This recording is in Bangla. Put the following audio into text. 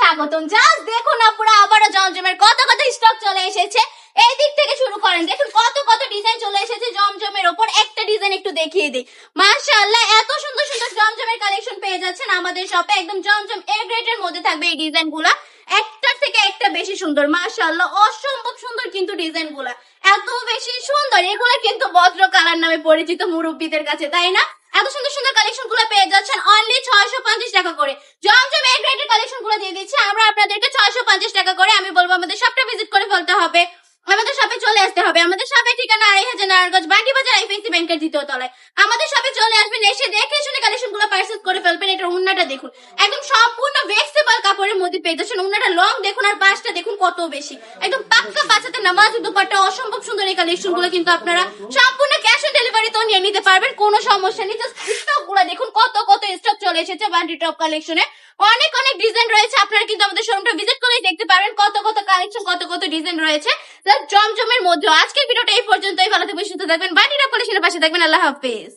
স্বাগতম। জাস্ট দেখুন না, পুরো আবারও জমজমের কত কত স্টক চলে এসেছে। এই দিক থেকে শুরু করেন, দেখুন কত কত ডিজাইন চলে এসেছে জমজমের ওপর। একটা ডিজাইন একটু দেখিয়ে দিই। মাশাআল্লাহ, এত সুন্দর সুন্দর জমজমের কালেকশন পেয়ে যাচ্ছেন আমাদের শপে। একদম জমজম এ গ্রেডের মধ্যে থাকবে এই ডিজাইন গুলা, একটার থেকে একটা বেশি সুন্দর। মাশাআল্লাহ, অসম্ভব সুন্দর কিন্তু ডিজাইন গুলা, এত বেশি সুন্দর। এগুলো কিন্তু বজ্র কালার নামে পরিচিত মুরব্বীদের কাছে, তাই না? এত সুন্দর সুন্দর কালেকশন গুলো পেয়ে যাচ্ছেন অনলি 650 টাকা করে। জমজম এ গ্রেডের কালেকশন গুলো দিয়ে দিচ্ছি আমরা আপনাদেরকে 650 টাকা করে। আমি বলবো আমাদের শপটা ভিজিট করে ফেলতে হবে, আমাদের শপে চলে আসতে হবে। আমাদের শপের ঠিকানা 2500 নারায়ণগঞ্জ বান্ডি বাজার আইপিএসসি ব্যাংকের দ্বিতীয় তলায়। আমাদের শপে চলে আসবেন, এসে দেখে শুনে কালেকশন গুলো পারচেজ করে ফেলবেন। এটা উন্নাটা দেখুন, একদম সম্পূর্ণ ভেক্সিবল কাপড়ের মধ্যে পেয়ে যাচ্ছেন। উন্নাটা লং দেখুন আর পাঁচটা দেখুন কত বেশি, একদম পাক্কা বাচ্চাদের নামাজ দুপাট্টা, অসম্ভব সুন্দর এই কালেকশন গুলো কিন্তু আপনারা সম্পূর্ণ ক্যাশ অন ডেলিভারি তো নিয়ে নিতে পারবেন, কোনো সমস্যা নেই। জাস্ট স্টক গুলো দেখুন, কত কত স্টক চলে এসেছে বান্ডি টপ কালেকশনে। অনেক অনেক ডিজাইন রয়েছে, আপনারা কিন্তু আমাদের শোরুমটা ভিজিট করেই দেখতে পারবেন কত কত কালেকশন, কত কত ডিজাইন রয়েছে জমজমের মধ্যে। আজকের ভিডিওটা এই পর্যন্তই। ভালো থাকবেন, সুস্থ থাকবেন, বান্ডি টপ কালেকশনের পাশে থাকবেন। আল্লাহ হাফেজ।